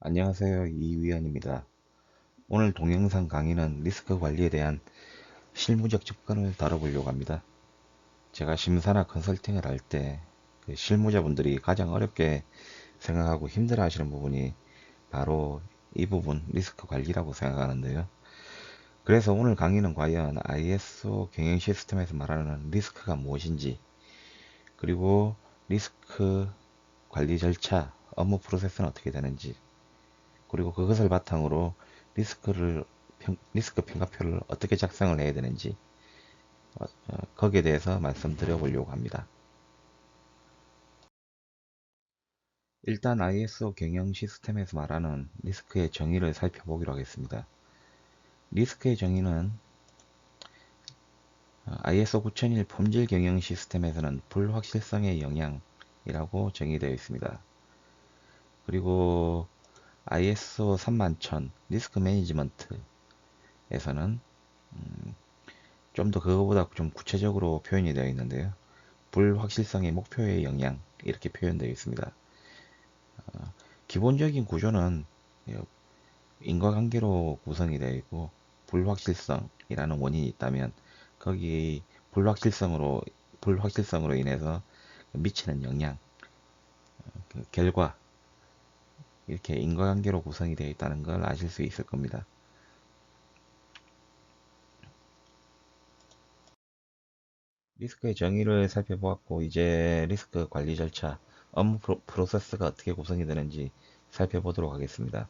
안녕하세요. 이위원입니다. 오늘 동영상 강의는 리스크 관리에 대한 실무적 접근을 다뤄보려고 합니다. 제가 심사나 컨설팅을 할 때 그 실무자분들이 가장 어렵게 생각하고 힘들어 하시는 부분이 바로 이 부분 리스크 관리라고 생각하는데요. 그래서 오늘 강의는 과연 ISO 경영 시스템에서 말하는 리스크가 무엇인지, 그리고 리스크 관리 절차, 업무 프로세스는 어떻게 되는지, 그리고 그것을 바탕으로 리스크 평가표를 어떻게 작성을 해야 되는지 거기에 대해서 말씀드려 보려고 합니다. 일단 ISO 경영 시스템에서 말하는 리스크의 정의를 살펴보기로 하겠습니다. 리스크의 정의는 ISO 9001 품질 경영 시스템에서는 불확실성의 영향이라고 정의되어 있습니다. 그리고 ISO 31000 리스크 매니지먼트에서는 좀 더 그거보다 좀 구체적으로 표현이 되어 있는데요. 불확실성의 목표의 영향 이렇게 표현되어 있습니다. 기본적인 구조는 인과관계로 구성이 되어 있고, 불확실성이라는 원인이 있다면 거기 불확실성으로 인해서 미치는 영향, 그 결과, 이렇게 인과관계로 구성이 되어 있다는 걸 아실 수 있을 겁니다. 리스크의 정의를 살펴보았고, 이제 리스크 관리 절차, 업무 프로세스가 어떻게 구성이 되는지 살펴보도록 하겠습니다.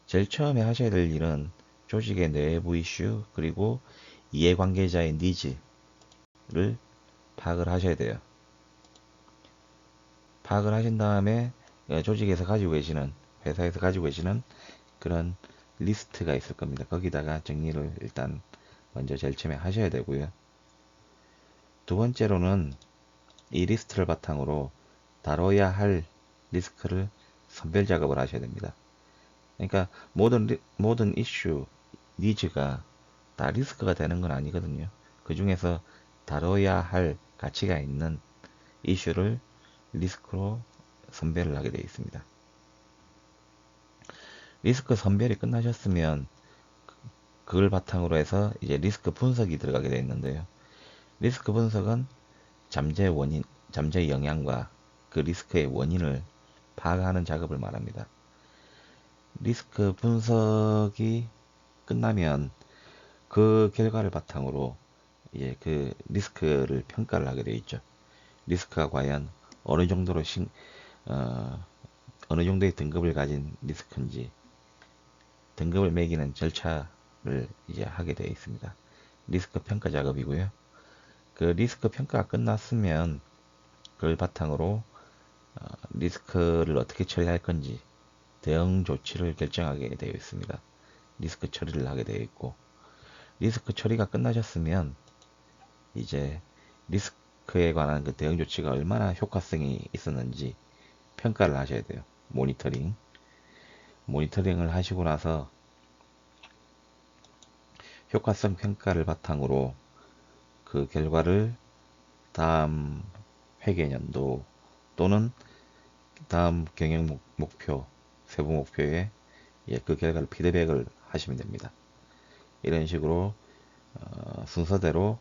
제일 처음에 하셔야 될 일은 조직의 내부 이슈, 그리고 이해관계자의 니즈를 파악을 하셔야 돼요. 파악을 하신 다음에 조직에서 가지고 계시는, 회사에서 가지고 계시는 그런 리스트가 있을 겁니다. 거기다가 정리를 일단 먼저 제일 처음에 하셔야 되고요. 두 번째로는 이 리스트를 바탕으로 다뤄야 할 리스크를 선별 작업을 하셔야 됩니다. 그러니까 모든 이슈, 니즈가 다 리스크가 되는 건 아니거든요. 그 중에서 다뤄야 할 가치가 있는 이슈를 리스크로 선별을 하게 되어 있습니다. 리스크 선별이 끝나셨으면 그걸 바탕으로 해서 이제 리스크 분석이 들어가게 되어 있는데요. 리스크 분석은 잠재 원인, 잠재 영향과 그 리스크의 원인을 파악하는 작업을 말합니다. 리스크 분석이 끝나면 그 결과를 바탕으로 이제 그 리스크를 평가를 하게 되어 있죠. 리스크가 과연 어느 정도로 어, 어느 정도의 등급을 가진 리스크인지 등급을 매기는 절차를 이제 하게 되어 있습니다. 리스크 평가 작업이고요. 그 리스크 평가가 끝났으면 그걸 바탕으로 리스크를 어떻게 처리할 건지 대응 조치를 결정하게 되어 있습니다. 리스크 처리를 하게 되어 있고, 리스크 처리가 끝나셨으면 이제 리스크에 관한 그 대응 조치가 얼마나 효과성이 있었는지 평가를 하셔야 돼요. 모니터링을 하시고 나서 효과성 평가를 바탕으로 그 결과를 다음 회계연도 또는 다음 경영 목표, 세부 목표에 그 결과를 피드백을 하시면 됩니다. 이런 식으로 순서대로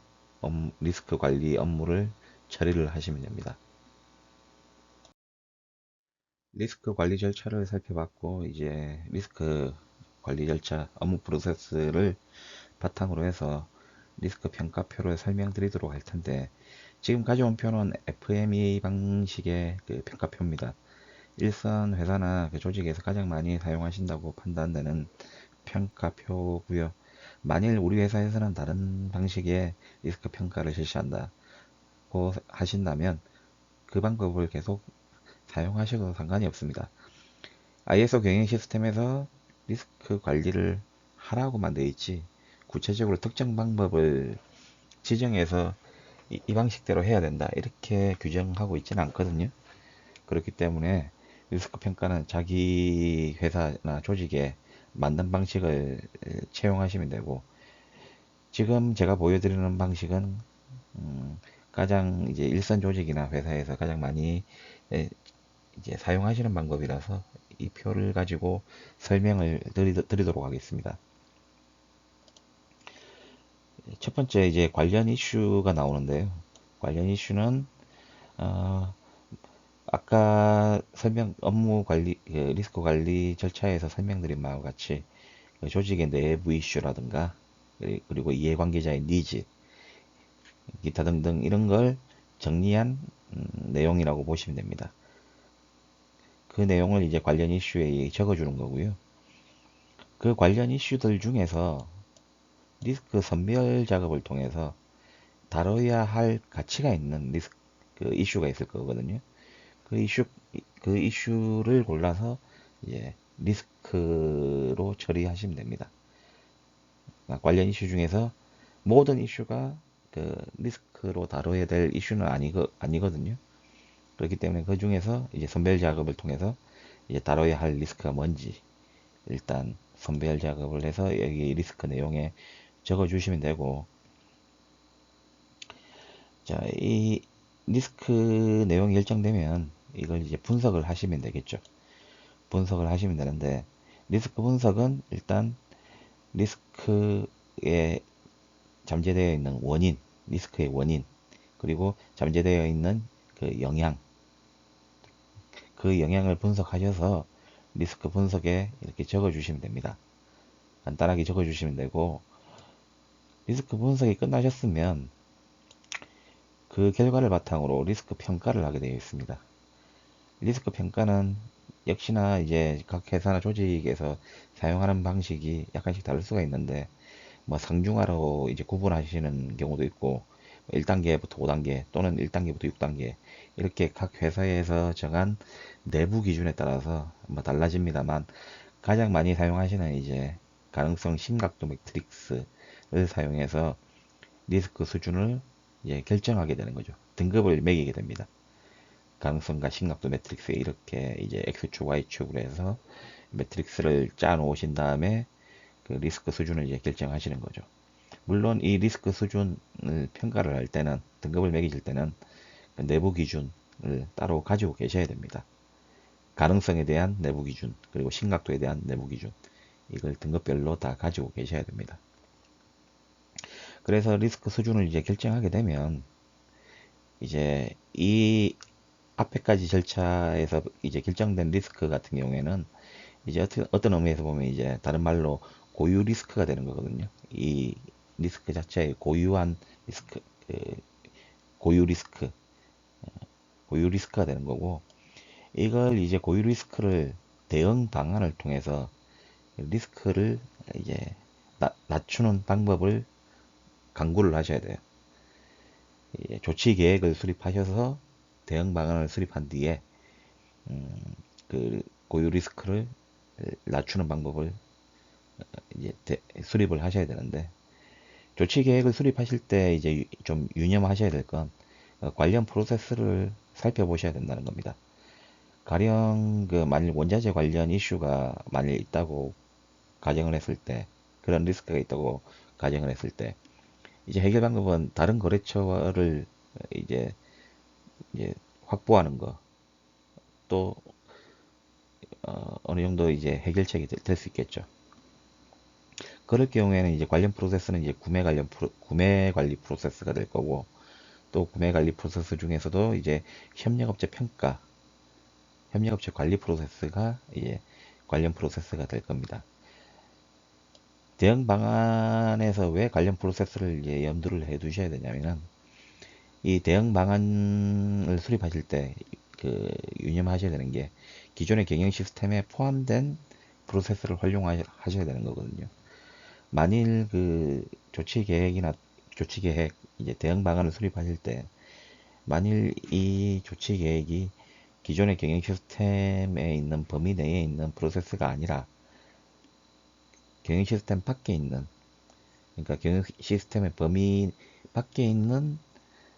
리스크 관리 업무를 처리를 하시면 됩니다. 리스크 관리 절차를 살펴봤고, 이제 리스크 관리 절차 업무 프로세스를 바탕으로 해서 리스크 평가표를 설명드리도록 할 텐데, 지금 가져온 표는 FMEA 방식의 그 평가표입니다. 일선 회사나 그 조직에서 가장 많이 사용하신다고 판단되는 평가표고요. 만일 우리 회사에서는 다른 방식의 리스크 평가를 실시한다고 하신다면 그 방법을 계속 사용하셔도 상관이 없습니다. ISO 경영 시스템에서 리스크 관리를 하라고만 되어 있지, 구체적으로 특정 방법을 지정해서 이 방식대로 해야 된다 이렇게 규정하고 있지는 않거든요. 그렇기 때문에 리스크 평가는 자기 회사나 조직에 맞는 방식을 채용하시면 되고, 지금 제가 보여드리는 방식은 가장 이제 일선 조직이나 회사에서 가장 많이 이제 사용하시는 방법이라서 이 표를 가지고 설명을 드리도록 하겠습니다. 첫 번째 이제 관련 이슈가 나오는데요. 관련 이슈는 어, 아까 업무 관리, 리스크 관리 절차에서 설명드린 바와 같이 그 조직의 내부 이슈라든가 그리고 이해관계자의 니즈, 기타 등등 이런 걸 정리한 내용이라고 보시면 됩니다. 그 내용을 이제 관련 이슈에 적어주는 거고요. 그 관련 이슈들 중에서 리스크 선별 작업을 통해서 다뤄야 할 가치가 있는 리스크 그 이슈가 있을 거거든요. 그 이슈 그 이슈를 골라서 이제 리스크로 처리하시면 됩니다. 관련 이슈 중에서 모든 이슈가 그 리스크로 다뤄야 될 이슈는 아니거든요. 그렇기 때문에 그 중에서 이제 선별 작업을 통해서 이제 다뤄야 할 리스크가 뭔지 일단 선별 작업을 해서 여기 리스크 내용에 적어 주시면 되고, 자, 이 리스크 내용이 결정되면 이걸 이제 분석을 하시면 되겠죠. 분석을 하시면 되는데, 리스크 분석은 일단 리스크에 잠재되어 있는 원인, 리스크의 원인, 그리고 잠재되어 있는 그 영향, 그 영향을 분석하셔서 리스크 분석에 이렇게 적어 주시면 됩니다. 간단하게 적어 주시면 되고, 리스크 분석이 끝나셨으면 그 결과를 바탕으로 리스크 평가를 하게 되어 있습니다. 리스크 평가는 역시나 이제 각 회사나 조직에서 사용하는 방식이 약간씩 다를 수가 있는데, 뭐 상중하로 이제 구분하시는 경우도 있고, 1단계부터 5단계 또는 1단계부터 6단계 이렇게 각 회사에서 정한 내부 기준에 따라서 뭐 달라집니다만, 가장 많이 사용하시는 이제 가능성 심각도 매트릭스를 사용해서 리스크 수준을 이제 결정하게 되는 거죠. 등급을 매기게 됩니다. 가능성과 심각도 매트릭스에 이렇게 이제 X축, Y축으로 해서 매트릭스를 짜 놓으신 다음에 그 리스크 수준을 이제 결정하시는 거죠. 물론 이 리스크 수준을 평가를 할 때는, 등급을 매기실 때는 그 내부 기준을 따로 가지고 계셔야 됩니다. 가능성에 대한 내부 기준, 그리고 심각도에 대한 내부 기준, 이걸 등급별로 다 가지고 계셔야 됩니다. 그래서 리스크 수준을 이제 결정하게 되면 이제 이 앞에까지 절차에서 이제 결정된 리스크 같은 경우에는 이제 어떤 의미에서 보면 이제 다른 말로 고유 리스크가 되는 거거든요. 이 리스크 자체의 고유한 리스크, 그 고유 리스크, 고유 리스크가 되는 거고, 이걸 이제 고유 리스크를 대응 방안을 통해서 리스크를 이제 낮추는 방법을 강구를 하셔야 돼요. 조치 계획을 수립하셔서 대응 방안을 수립한 뒤에 그 고유 리스크를 낮추는 방법을 이제 수립을 하셔야 되는데, 조치 계획을 수립하실 때 이제 좀 유념하셔야 될 건 관련 프로세스를 살펴보셔야 된다는 겁니다. 가령 그 만일 원자재 관련 이슈가 만일 있다고 가정을 했을 때, 그런 리스크가 있다고 가정을 했을 때 이제 해결 방법은 다른 거래처를 이제 이제 확보하는 거, 또 어느 정도 이제 해결책이 될 수 있겠죠. 그럴 경우에는 이제 관련 프로세스는 이제 구매 관리 프로세스가 될 거고, 또 구매 관리 프로세스 중에서도 이제 협력업체 평가, 협력업체 관리 프로세스가 이제 관련 프로세스가 될 겁니다. 대응 방안에서 왜 관련 프로세스를 이제 염두를 해 두셔야 되냐면은, 이 대응 방안을 수립하실 때 그 유념하셔야 되는 게 기존의 경영 시스템에 포함된 프로세스를 활용하셔야 되는 거거든요. 만일 그 조치 계획, 이제 대응 방안을 수립하실 때 만일 이 조치 계획이 기존의 경영 시스템에 있는 범위 내에 있는 프로세스가 아니라 경영 시스템 밖에 있는, 그러니까 경영 시스템의 범위 밖에 있는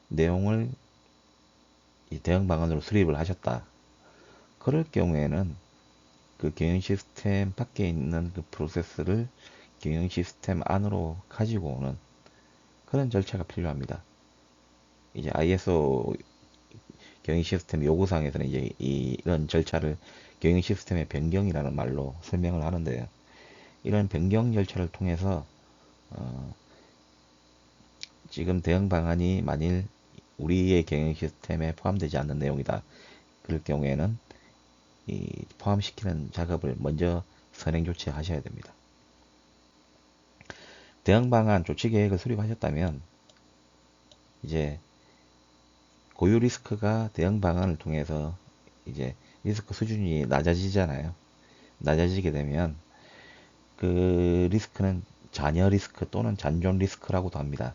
내용을 이 대응 방안으로 수립을 하셨다. 그럴 경우에는 그 경영 시스템 밖에 있는 그 프로세스를 경영 시스템 안으로 가지고 오는 그런 절차가 필요합니다. 이제 ISO 경영 시스템 요구사항에서는 이제 이런 절차를 경영 시스템의 변경이라는 말로 설명을 하는데요. 이런 변경 절차를 통해서 지금 대응 방안이 만일 우리의 경영 시스템에 포함되지 않는 내용이다. 그럴 경우에는 이 포함시키는 작업을 먼저 선행 조치하셔야 됩니다. 대응 방안 조치 계획을 수립하셨다면 이제 고유 리스크가 대응 방안을 통해서 이제 리스크 수준이 낮아지잖아요. 낮아지게 되면 그 리스크는 잔여 리스크 또는 잔존 리스크라고도 합니다.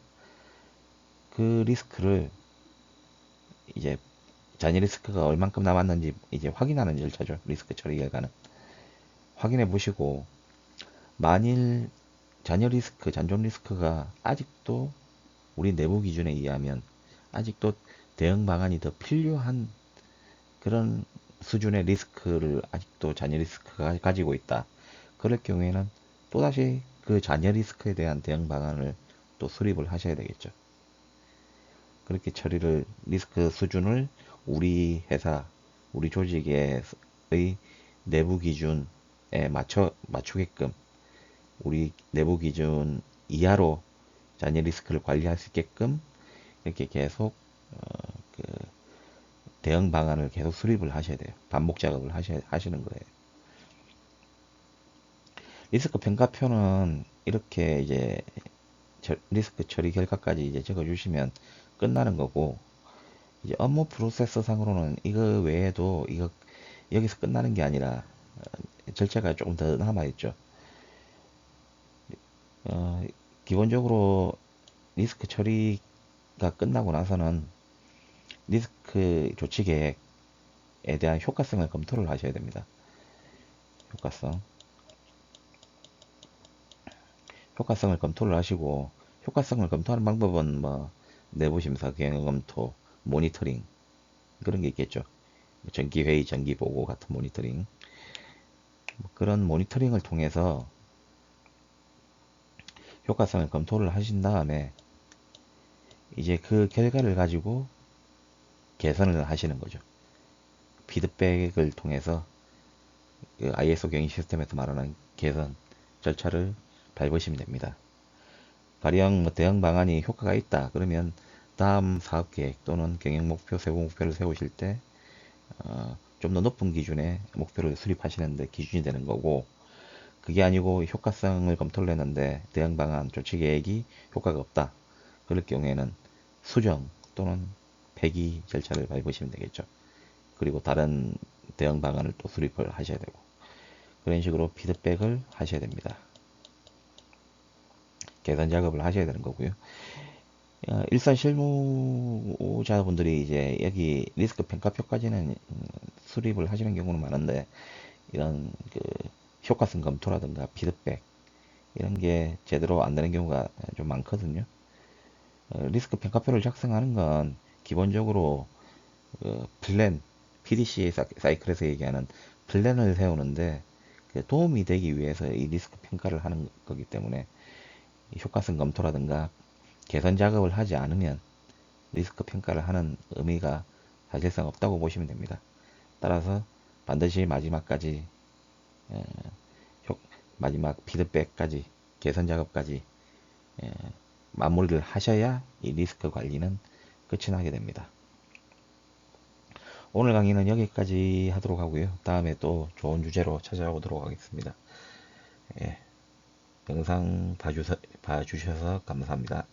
그 리스크를 이제 잔여 리스크가 얼만큼 남았는지 이제 확인하는 절차죠. 리스크 처리 결과는. 확인해 보시고 만일 잔여 리스크, 잔존 리스크가 아직도 우리 내부 기준에 의하면 아직도 대응 방안이 더 필요한 그런 수준의 리스크를 아직도 잔여 리스크가 가지고 있다. 그럴 경우에는 또다시 그 잔여 리스크에 대한 대응 방안을 또 수립을 하셔야 되겠죠. 그렇게 처리를 리스크 수준을 우리 회사, 우리 조직의 내부 기준에 맞추게끔 우리 내부 기준 이하로 잔여 리스크를 관리할 수 있게끔 이렇게 계속 그 대응 방안을 계속 수립을 하셔야 돼요. 반복 작업을 하시는 거예요. 리스크 평가표는 이렇게 이제 리스크 처리 결과까지 이제 적어주시면 끝나는 거고, 이제 업무 프로세스 상으로는 이거 외에도 이거 여기서 끝나는 게 아니라 절차가 조금 더 남아 있죠. 기본적으로 리스크 처리가 끝나고 나서는 리스크 조치 계획에 대한 효과성을 검토를 하셔야 됩니다. 효과성을 검토를 하시고, 효과성을 검토하는 방법은 뭐 내부 심사, 경영 검토, 모니터링 그런 게 있겠죠. 정기 회의, 정기 보고 같은 모니터링. 그런 모니터링을 통해서 효과성을 검토를 하신 다음에 이제 그 결과를 가지고 개선을 하시는 거죠. 피드백을 통해서 그 ISO 경영 시스템에서 말하는 개선 절차를 밟으시면 됩니다. 가령 뭐 대응 방안이 효과가 있다. 그러면 다음 사업 계획 또는 경영 목표, 세부 목표를 세우실 때 좀 더 높은 기준의 목표를 수립하시는데 기준이 되는 거고, 그게 아니고 효과성을 검토를 했는데 대응 방안 조치 계획이 효과가 없다. 그럴 경우에는 수정 또는 폐기 절차를 밟으시면 되겠죠. 그리고 다른 대응 방안을 또 수립을 하셔야 되고, 그런 식으로 피드백을 하셔야 됩니다. 개선 작업을 하셔야 되는 거고요. 일선 실무자분들이 이제 여기 리스크 평가표까지는 수립을 하시는 경우는 많은데, 이런 그 효과성 검토라든가 피드백 이런 게 제대로 안 되는 경우가 좀 많거든요. 리스크 평가표를 작성하는 건 기본적으로 플랜, PDCA 사이클에서 얘기하는 플랜을 세우는데 도움이 되기 위해서 이 리스크 평가를 하는 거기 때문에 효과성 검토라든가 개선 작업을 하지 않으면 리스크 평가를 하는 의미가 사실상 없다고 보시면 됩니다. 따라서 반드시 마지막까지 마지막 피드백까지 개선 작업까지 마무리를 하셔야 이 리스크 관리는 끝이 나게 됩니다. 오늘 강의는 여기까지 하도록 하고요. 다음에 또 좋은 주제로 찾아오도록 하겠습니다. 예, 영상 봐주셔서 감사합니다.